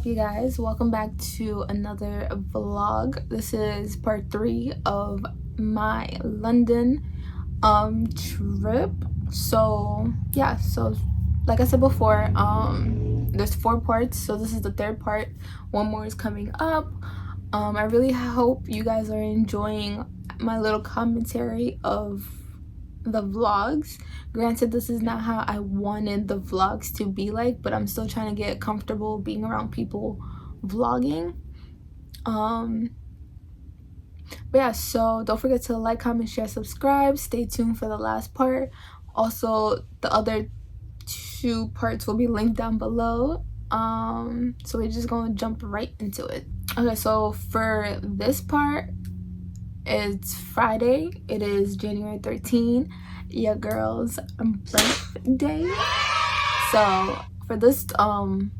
up, you guys? Welcome back to another vlog. This is part 3 of my London trip. So yeah, so like I said before, there's 4 parts, so this is the 3rd part. 1 more is coming up. I really hope you guys are enjoying my little commentary of the vlogs. Granted, this is not how I wanted the vlogs to be like, but I'm still trying to get comfortable being around people vlogging. But yeah, so don't forget to like, comment, share, subscribe. Stay tuned for the last part. Also, the other 2 parts will be linked down below. So we're just gonna jump right into it. Okay, so for this part, it's Friday. It is January 13th, your girl's birthday. So for this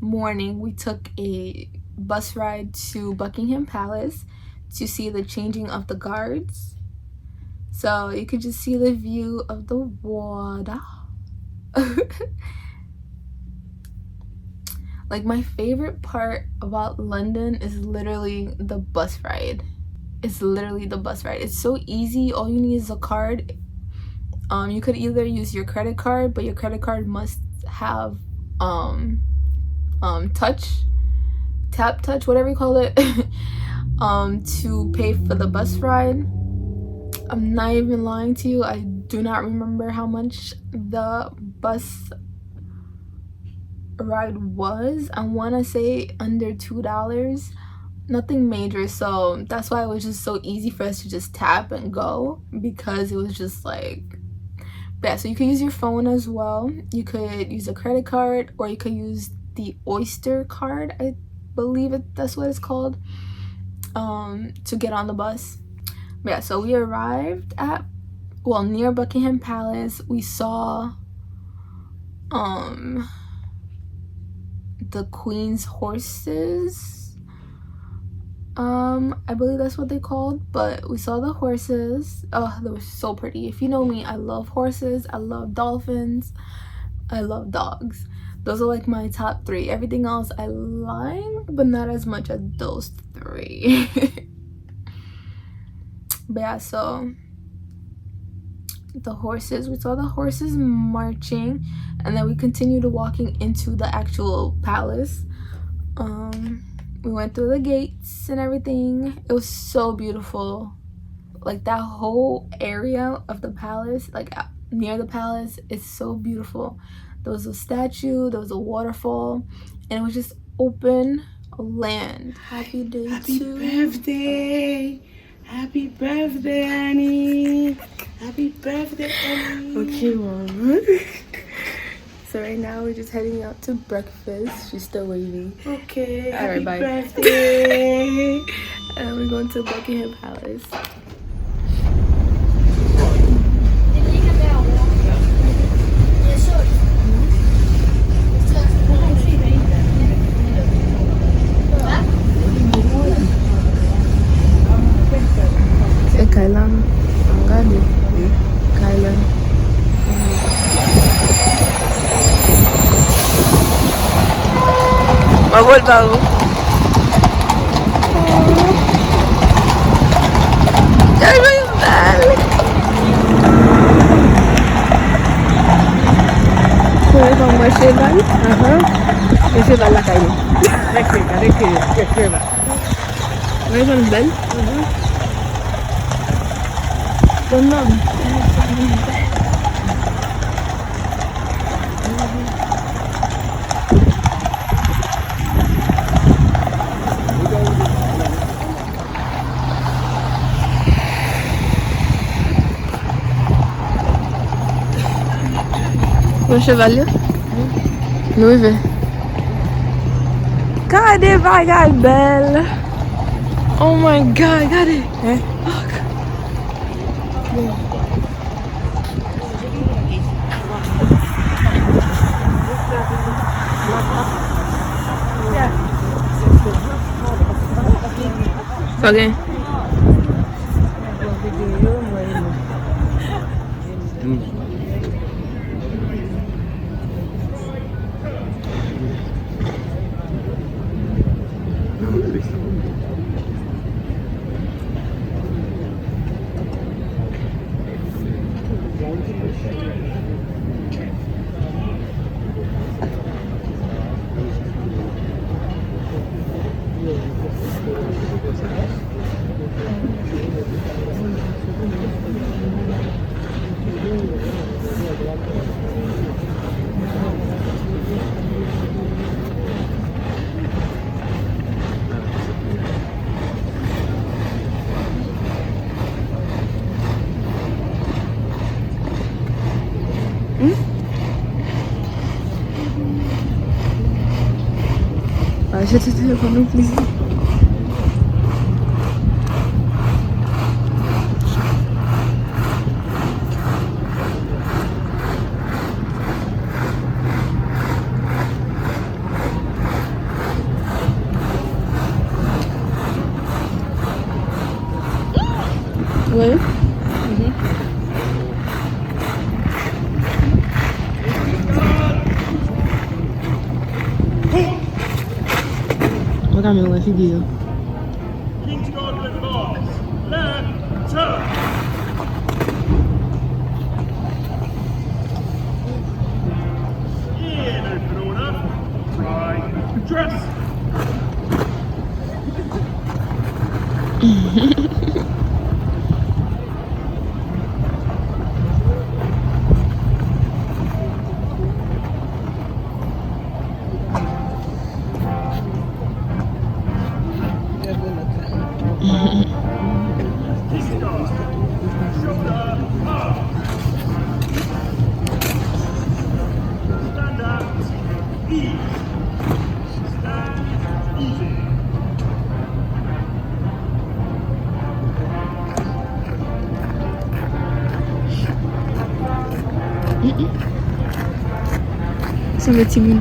morning, we took a bus ride to Buckingham Palace to see the changing of the guards. So you could just see the view of the water. Like, my favorite part about London is literally the bus ride. It's literally the bus ride. It's so easy. All you need is a card. You could either use your credit card, but your credit card must have tap touch, whatever you call it, to pay for the bus ride. I'm not even lying to you. I do not remember how much the bus ride was. I want to say under $2. Nothing major, so that's why it was just so easy for us to just tap and go, because it was just like, yeah. So you could use your phone as well. You could use a credit card, or you could use the Oyster card, I believe that's what it's called, to get on the bus. But yeah, so we arrived at, well, near Buckingham Palace. We saw the Queen's horses. I believe that's what they called, but we saw the horses. Oh, they were so pretty. If you know me, I love horses, I love dolphins, I love dogs. Those are like my top 3. Everything else I like, but not as much as those 3. But yeah, so the horses, we saw the horses marching, and then we continued walking into the actual palace. We went through the gates and everything. It was so beautiful. Like, that whole area of the palace, like near the palace, is so beautiful. There was a statue, there was a waterfall, and it was just open land. Happy day. Happy to birthday. Happy birthday, Annie. Happy birthday, Annie. Okay, Mom. So right now we're just heading out to breakfast. She's still waiting. Okay, All happy right, bye. birthday. And we're going to Buckingham Palace. Kailan, angali, Kailan. Magol bago. Ay, may bal. Kung ibang marsilan? Marsilan na kayo. Rekriba. May ibang bal? Ganun. Mon cheval. Noive. Cadê, vai, belle? Oh my god, cadê? Look. Okay. Achète le téléphone au plaisir. Ouais. Regarde mes figure. Ça va être bon.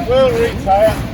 Will retire.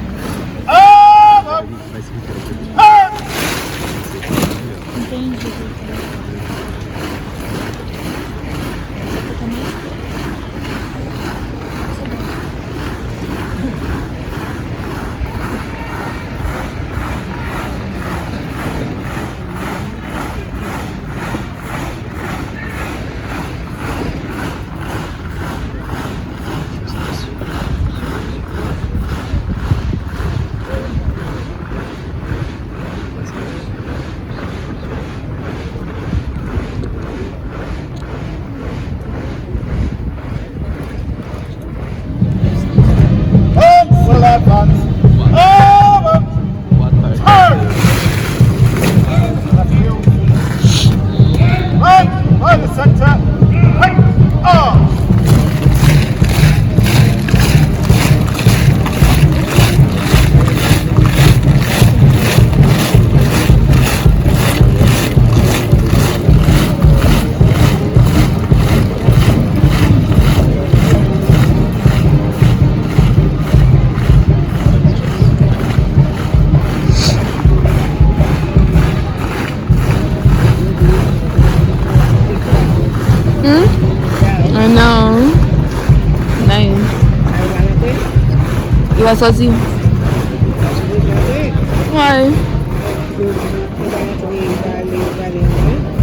pas sorti. Ouais.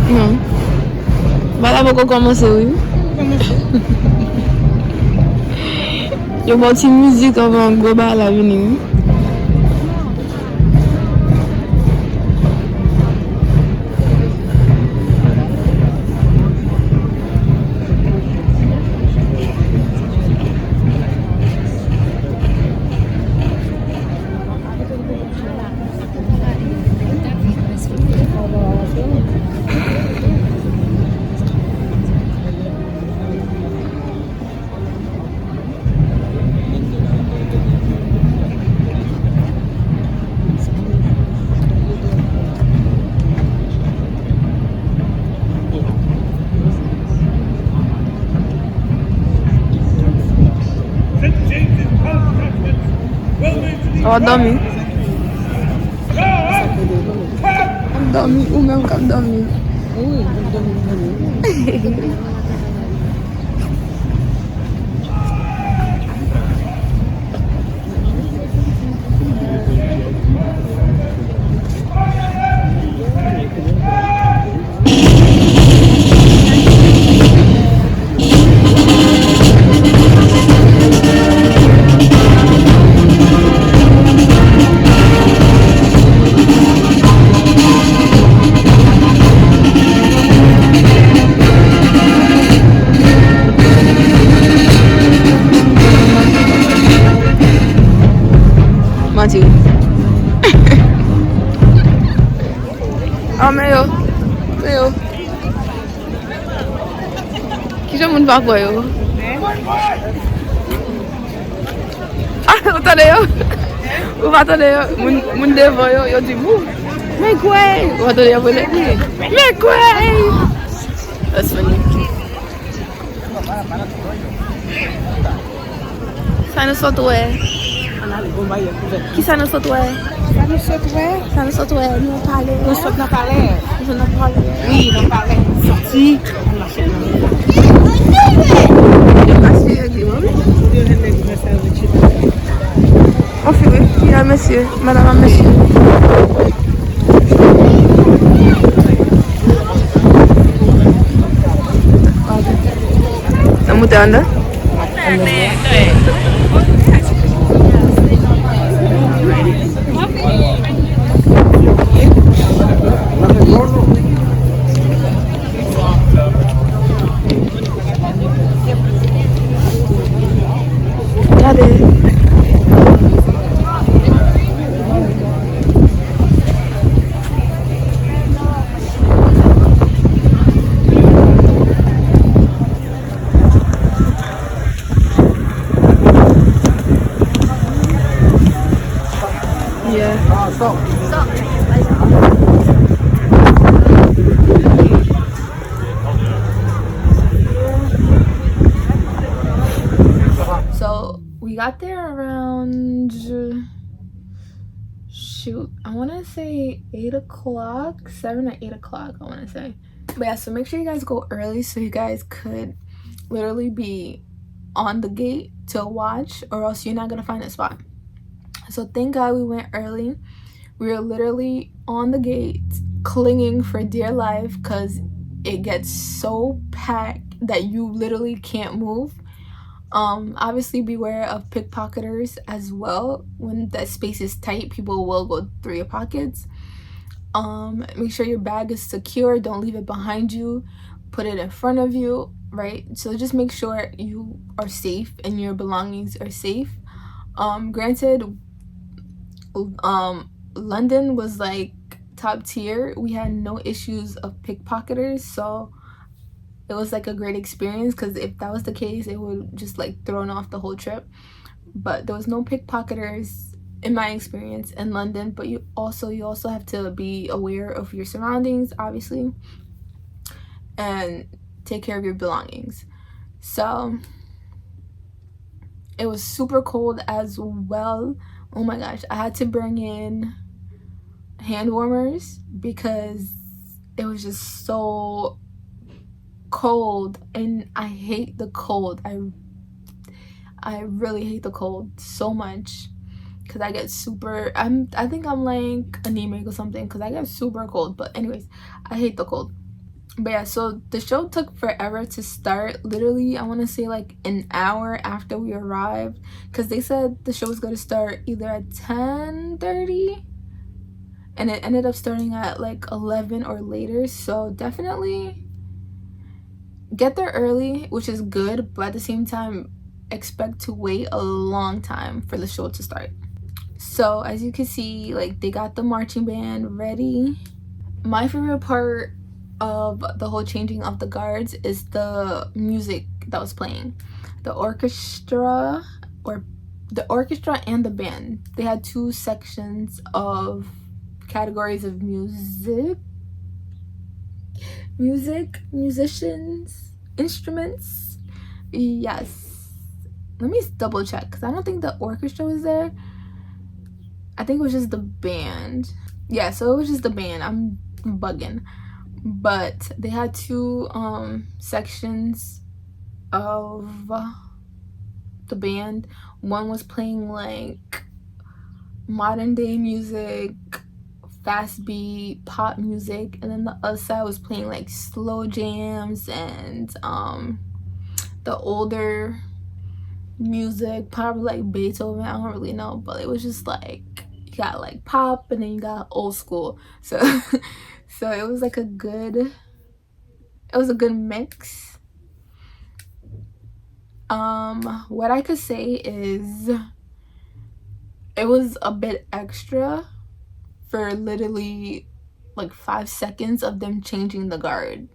Non. Voilà pourquoi commencer, oui. Il y a une petite musique avant global à venir. Oh, dormi. Dormi ou même comme dormi. Oui, dormi. Mati. Oh, mais yo. Qui j'aime pas quoi yo? Ah, attendez yo. Ou attendez yo. Mon devant yo dit move. Mais quoi? Ou attendez yo voler. Mais quoi? That's funny. Ça nous saute ouais. Qui ça nous saute ouais? Ça nous saute ouais. Nous parler. Nous sommes dans palais. Nous en parler. Oui, dans palais. Sorti. On achète On fait oui. Il y a monsieur. Madame a monsieur. La moutarde. So we got there around, shoot, I want to say 8 o'clock, 7 or 8 o'clock, I want to say. But yeah, so make sure you guys go early so you guys could literally be on the gate to watch, or else you're not gonna find a spot. So thank God we went early. We were literally on the gate clinging for dear life because it gets so packed that you literally can't move. Obviously beware of pickpocketers as well. When that space is tight, people will go through your pockets. Make sure your bag is secure. Don't leave it behind you. Put it in front of you, right? So just make sure you are safe and your belongings are safe. Granted, London was like top tier. We had no issues of pickpocketers, so it was like a great experience, because if that was the case, it would just like thrown off the whole trip. But there was no pickpocketers in my experience in London. But you also have to be aware of your surroundings, obviously, and take care of your belongings. So it was super cold as well. Oh my gosh, I had to bring in hand warmers because it was just so cold, and I hate the cold. I really hate the cold so much. because I get super, I think I'm like anemic or something, because I get super cold. But anyways, I hate the cold. But yeah, so the show took forever to start. Literally, I want to say like an hour after we arrived, because they said the show was going to start either at 10:30, and it ended up starting at like 11 or later. So definitely get there early, which is good, but at the same time expect to wait a long time for the show to start. So as you can see, like, they got the marching band ready. My favorite part of the whole changing of the guards is the music that was playing. The orchestra, or the orchestra and the band, they had two sections of categories of musicians, instruments. Yes, let me double check, because I don't think the orchestra was there. I think it was just the band. Yeah, so it was just the band. I'm bugging. But they had two sections of the band. One was playing like modern day music, fast beat pop music, and then the other side was playing like slow jams and the older music, probably like Beethoven. I don't really know, but it was just like, you got like pop and then you got old school. So so it was like a good mix. What I could say is it was a bit extra for literally like 5 seconds of them changing the guard,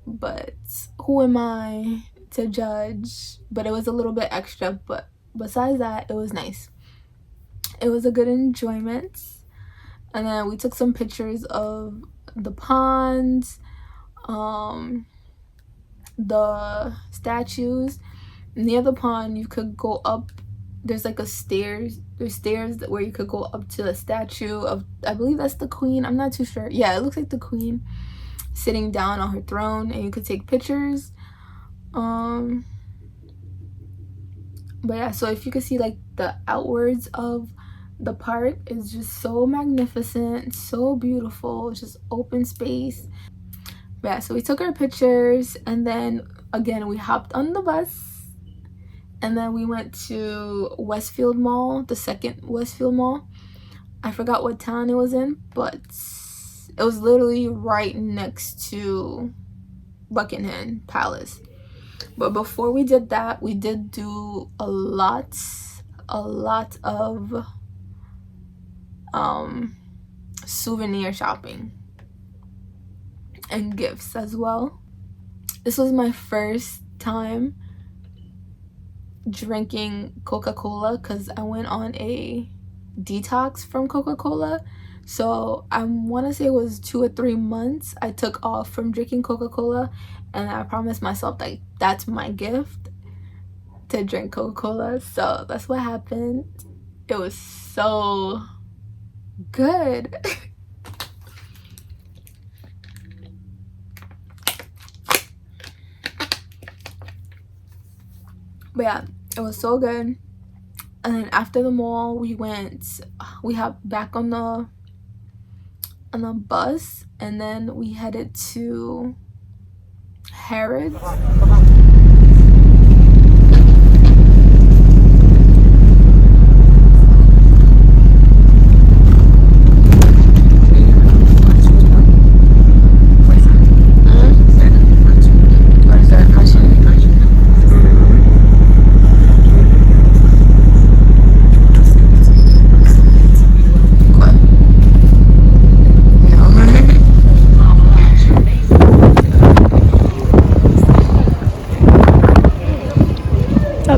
but who am I to judge? But it was a little bit extra, but besides that, it was nice. It was a good enjoyment. And then we took some pictures of the ponds, the statues. Near the pond, you could go up. There's like there's stairs where you could go up to the statue of, I believe that's the queen. I'm not too sure. Yeah, it looks like the queen sitting down on her throne, and you could take pictures. But yeah, so if you could see like the outwards of the park is just so magnificent, so beautiful. It's just open space. But yeah, so we took our pictures, and then again we hopped on the bus, and then we went to Westfield Mall, the second Westfield Mall. I forgot what town it was in, but it was literally right next to Buckingham Palace. But before we did that, we did do a lot of souvenir shopping and gifts as well. This was my first time drinking Coca-Cola, because I went on a detox from Coca-Cola. So I want to say it was 2 or 3 months I took off from drinking Coca-Cola, and I promised myself like that's my gift, to drink Coca-Cola. So that's what happened. It was so good. But yeah, it was so good. And then after the mall, we hopped back on the bus, and then we headed to Harrods.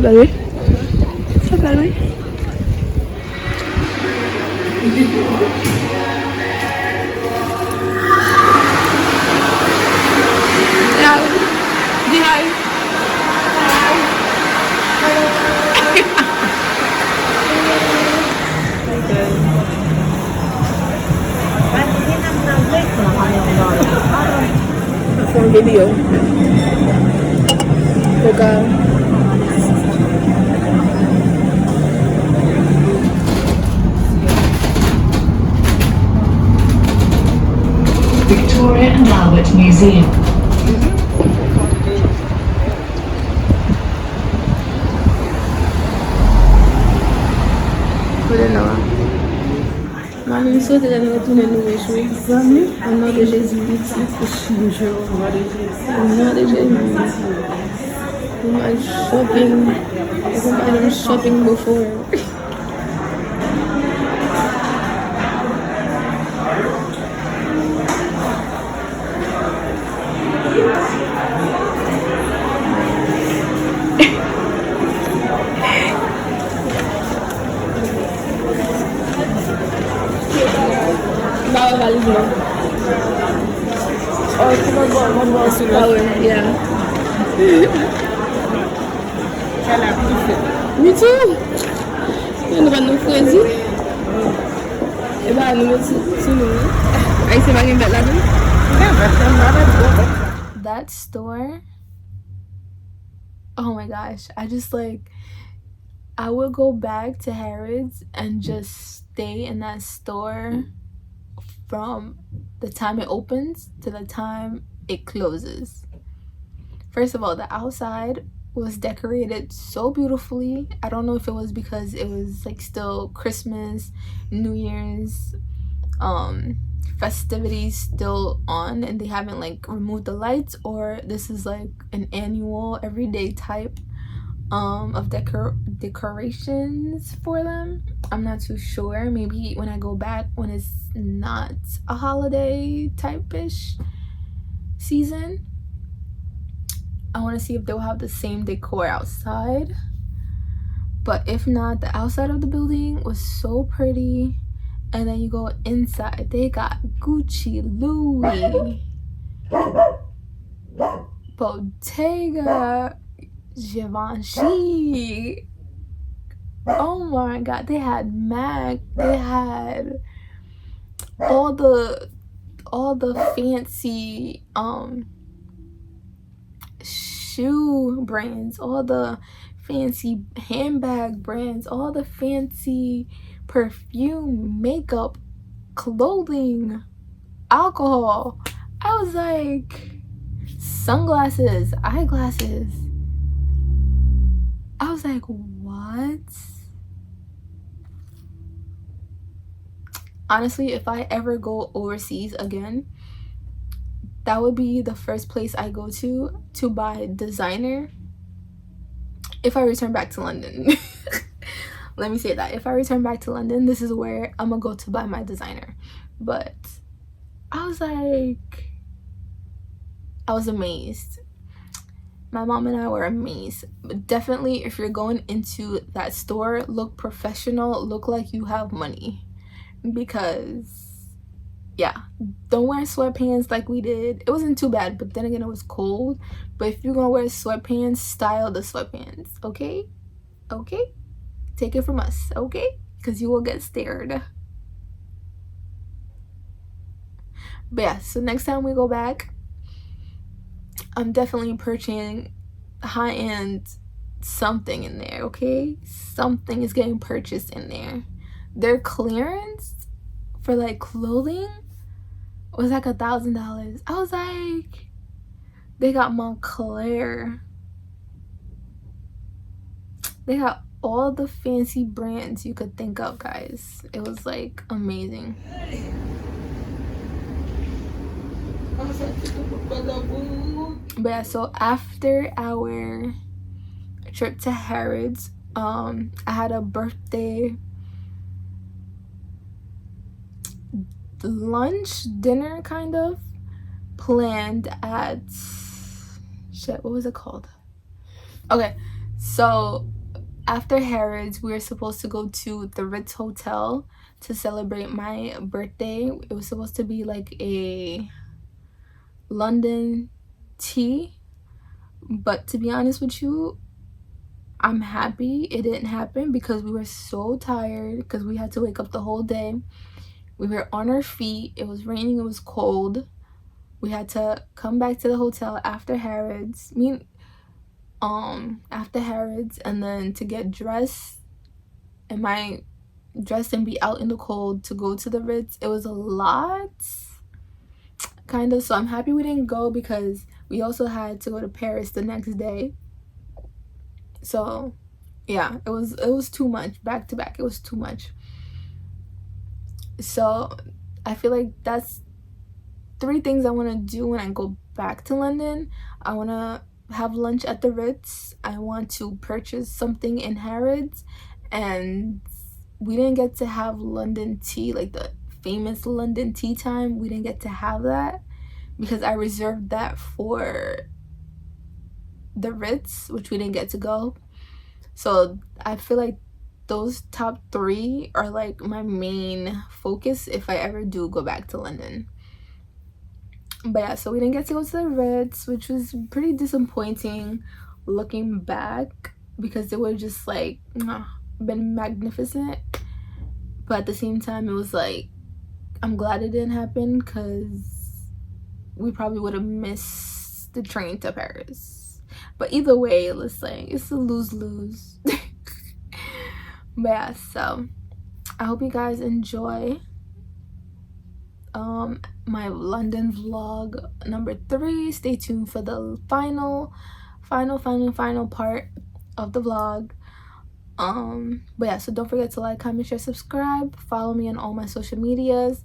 Baby. What's up, baby? For video. Okay. Victoria and Albert Museum. Mami souhaite de retourner nous réjouir. Au nom de Jésus-Christ. Au nom de Jésus. We went shopping. Everybody was shopping before. Yeah. Me too. Nous allons nous choisir. Et bah nous mettre sur nous. Aí você vai lembrar lá that store. Oh my gosh, I just like I would go back to Harrods and just stay in that store from the time it opens to the time it closes. First of all, the outside was decorated so beautifully. I don't know if it was because it was like still Christmas, New Year's, festivities still on and they haven't like removed the lights, or this is like an annual everyday type of decorations for them. I'm not too sure. Maybe when I go back when it's not a holiday type-ish season, I want to see if they'll have the same decor outside. But if not, the outside of the building was so pretty. And then you go inside, they got Gucci, Louis, Bottega, Givenchy. Oh my god, they had MAC, they had all the fancy shoe brands, all the fancy handbag brands, all the fancy perfume, makeup, clothing, alcohol. I was like, sunglasses, eyeglasses. I was like, what? Honestly, if I ever go overseas again, that would be the first place I go to buy designer if I return back to London. Let me say that. If I return back to London, this is where I'm gonna go to buy my designer. But I was like, I was amazed. My mom and I were amazed. But definitely, if you're going into that store, look professional, look like you have money. Because, yeah, don't wear sweatpants like we did. It wasn't too bad, but then again, it was cold. But if you're gonna wear sweatpants, style the sweatpants, okay? Okay? Take it from us, okay? Because you will get stared. But yeah, so next time we go back, I'm definitely purchasing high-end something in there, okay? Something is getting purchased in there. Their clearance for like clothing was like $1,000. I was like, they got Montclair. They got all the fancy brands you could think of, guys. It was like amazing. But yeah, so after our trip to Harrods, I had a birthday lunch dinner kind of planned at what was it called? Okay, so after Harrods, we were supposed to go to the Ritz Hotel to celebrate my birthday. It was supposed to be like a London tea, but to be honest with you, I'm happy it didn't happen because we were so tired because we had to wake up the whole day. We were on our feet. It was raining. It was cold. We had to come back to the hotel after Harrods. After Harrods, and then to get dressed and be out in the cold to go to the Ritz. It was a lot. kind of. So I'm happy we didn't go because we also had to go to Paris the next day. So yeah, it was too much back to back. It was too much. So I feel like that's 3 things I want to do when I go back to London. I want to have lunch at the Ritz. I want to purchase something in Harrods, and we didn't get to have London tea, like the famous London tea time. We didn't get to have that because I reserved that for the Ritz, which we didn't get to go. So I feel like those top 3 are like my main focus if I ever do go back to London. But yeah, so we didn't get to go to the Ritz, which was pretty disappointing looking back because it would just like been magnificent. But at the same time, it was like, I'm glad it didn't happen because we probably would have missed the train to Paris. But either way, it's a lose-lose. But yeah, so I hope you guys enjoy my London vlog number 3. Stay tuned for the final part of the vlog. But yeah, so don't forget to like, comment, share, subscribe, follow me on all my social medias.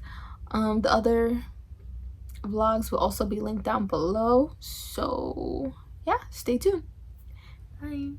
The other vlogs will also be linked down below, so yeah, stay tuned. Bye.